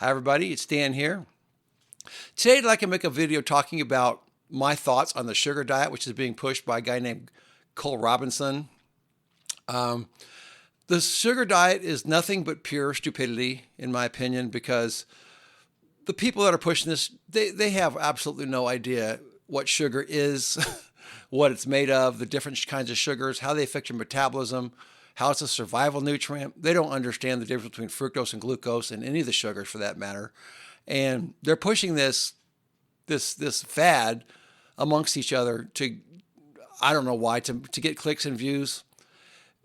Hi everybody, it's Dan here. Today I'd like to make a video talking about my thoughts on the sugar diet, which is being pushed by a guy named Cole Robinson. The sugar diet is nothing but pure stupidity, in my opinion, because the people that are pushing this, they have absolutely no idea what sugar is, what it's made of, the different kinds of sugars, how they affect your metabolism, how it's a survival nutrient. They don't understand the difference between fructose and glucose and any of the sugars for that matter. And they're pushing this fad amongst each other to, I don't know why, to get clicks and views.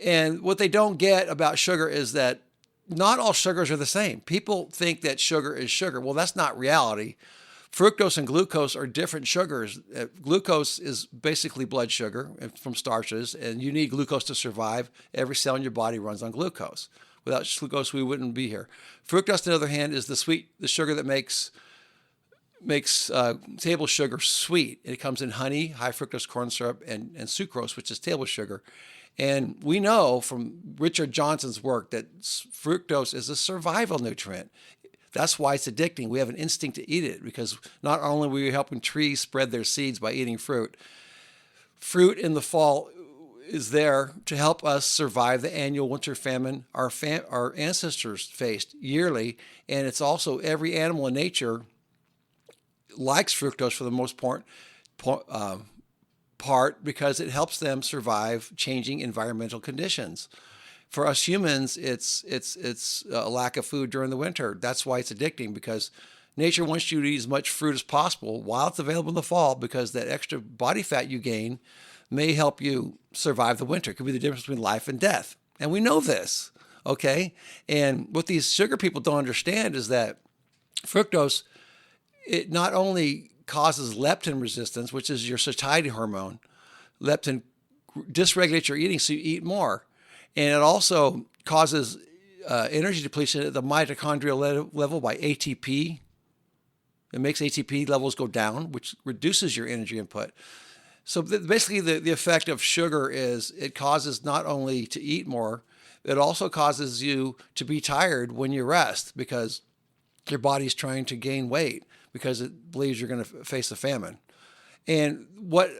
And what they don't get about sugar is that not all sugars are the same. People think that sugar is sugar. Well, that's not reality. Fructose and glucose are different sugars. Glucose is basically blood sugar from starches, and you need glucose to survive. Every cell in your body runs on glucose. Without glucose, we wouldn't be here. Fructose, on the other hand, is the sugar that makes table sugar sweet. It comes in honey, high fructose corn syrup, and sucrose, which is table sugar. And we know from Richard Johnson's work that fructose is a survival nutrient. That's why it's addicting. We have an instinct to eat it because not only are we helping trees spread their seeds by eating fruit, fruit in the fall is there to help us survive the annual winter famine our ancestors faced yearly. And it's also every animal in nature likes fructose for the most part because it helps them survive changing environmental conditions. For us humans, it's a lack of food during the winter. That's why it's addicting, because nature wants you to eat as much fruit as possible while it's available in the fall, because that extra body fat you gain may help you survive the winter. It could be the difference between life and death. And we know this, okay? And what these sugar people don't understand is that fructose, it not only causes leptin resistance, which is your satiety hormone. Leptin dysregulates your eating, so you eat more. And it also causes energy depletion at the mitochondrial level by ATP. It makes ATP levels go down, which reduces your energy input. So basically the effect of sugar is it causes not only to eat more, it also causes you to be tired when you rest because your body's trying to gain weight because it believes you're going to face a famine. And what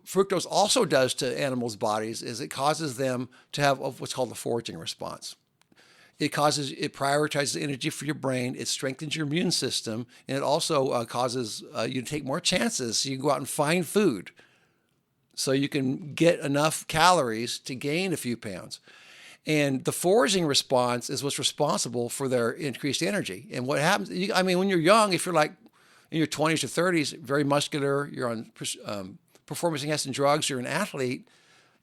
fructose also does to animals' bodies is it causes them to have what's called a foraging response. It prioritizes energy for your brain, it strengthens your immune system, and it also causes you to take more chances. So you can go out and find food so you can get enough calories to gain a few pounds. And the foraging response is what's responsible for their increased energy. And what happens, when you're young, if you're like in your 20s or 30s, very muscular, you're on performance-enhancing drugs, you're an athlete,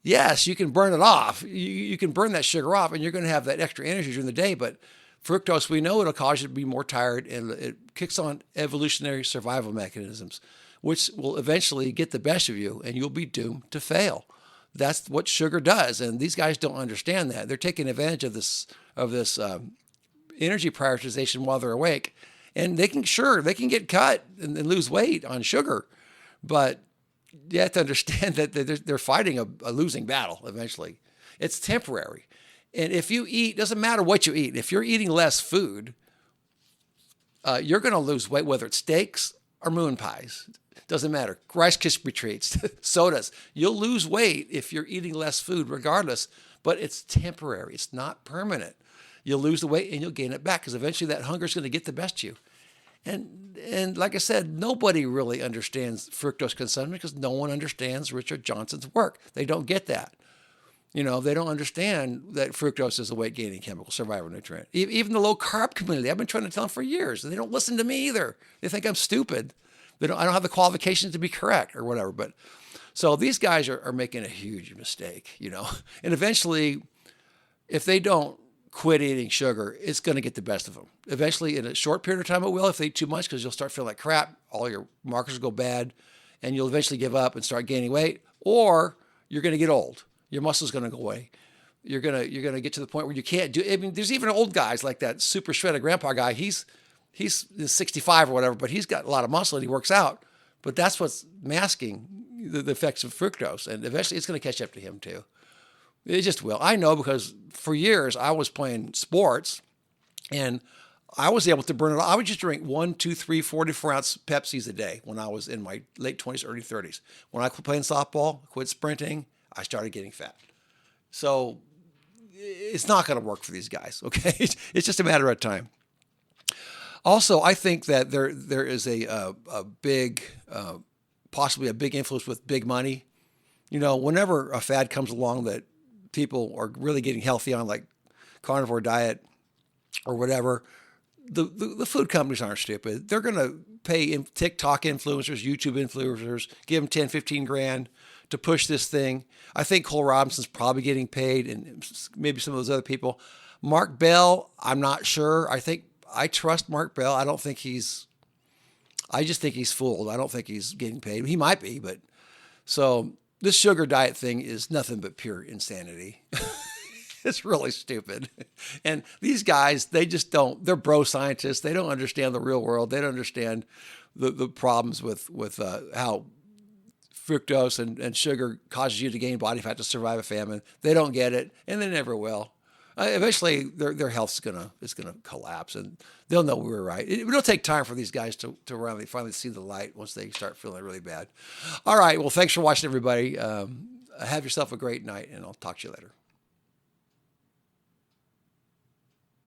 yes, you can burn it off. You can burn that sugar off, and you're going to have that extra energy during the day. But fructose, we know it'll cause you to be more tired, and it kicks on evolutionary survival mechanisms, which will eventually get the best of you, and you'll be doomed to fail. That's what sugar does, and these guys don't understand that. They're taking advantage of this energy prioritization while they're awake, and they can get cut and lose weight on sugar, but you have to understand that they're fighting a losing battle eventually. It's temporary. And if you eat, doesn't matter what you eat, if you're eating less food, you're going to lose weight, whether it's steaks or moon pies. Doesn't matter. Rice Krispie treats, sodas. You'll lose weight if you're eating less food regardless, but it's temporary. It's not permanent. You'll lose the weight and you'll gain it back because eventually that hunger is going to get the best of you. And like I said, nobody really understands fructose consumption because no one understands Richard Johnson's work. They don't get that. They don't understand that fructose is a weight-gaining chemical, survival nutrient. Even the low-carb community, I've been trying to tell them for years, and they don't listen to me either. They think I'm stupid. I don't have the qualifications to be correct or whatever. But so these guys are making a huge mistake, And eventually, if they don't quit eating sugar, it's going to get the best of them. Eventually, in a short period of time, it will if they eat too much because you'll start feeling like crap. All your markers will go bad, and you'll eventually give up and start gaining weight. Or you're going to get old. Your muscle's going to go away. You're gonna get to the point where you can't do. There's even old guys like that super shredded grandpa guy. He's 65 or whatever, but he's got a lot of muscle and he works out. But that's what's masking the effects of fructose, and eventually it's going to catch up to him too. It just will. I know because for years I was playing sports, and I was able to burn it. I would just drink 1, 2, 3, 44-ounce Pepsis a day when I was in my late 20s, early 30s. When I quit playing softball, quit sprinting, I started getting fat. So it's not going to work for these guys, okay? It's just a matter of time. Also, I think that there is a big, possibly a big influence with big money. You know, whenever a fad comes along that people are really getting healthy on, like carnivore diet or whatever, the food companies aren't stupid. They're going to pay TikTok influencers, YouTube influencers, give them 10, 15 grand to push this thing. I think Cole Robinson's probably getting paid, and maybe some of those other people. Mark Bell, I'm not sure. I trust Mark Bell. I just think he's fooled. I don't think he's getting paid. He might be, but so this sugar diet thing is nothing but pure insanity. It's really stupid. And these guys, they're bro scientists. They don't understand the real world. They don't understand the problems with how fructose and sugar causes you to gain body fat to survive a famine. They don't get it, and they never will. Eventually, their health's gonna collapse, and they'll know we were right. It'll take time for these guys to finally see the light once they start feeling really bad. All right. Well, thanks for watching, everybody. Have yourself a great night, and I'll talk to you later.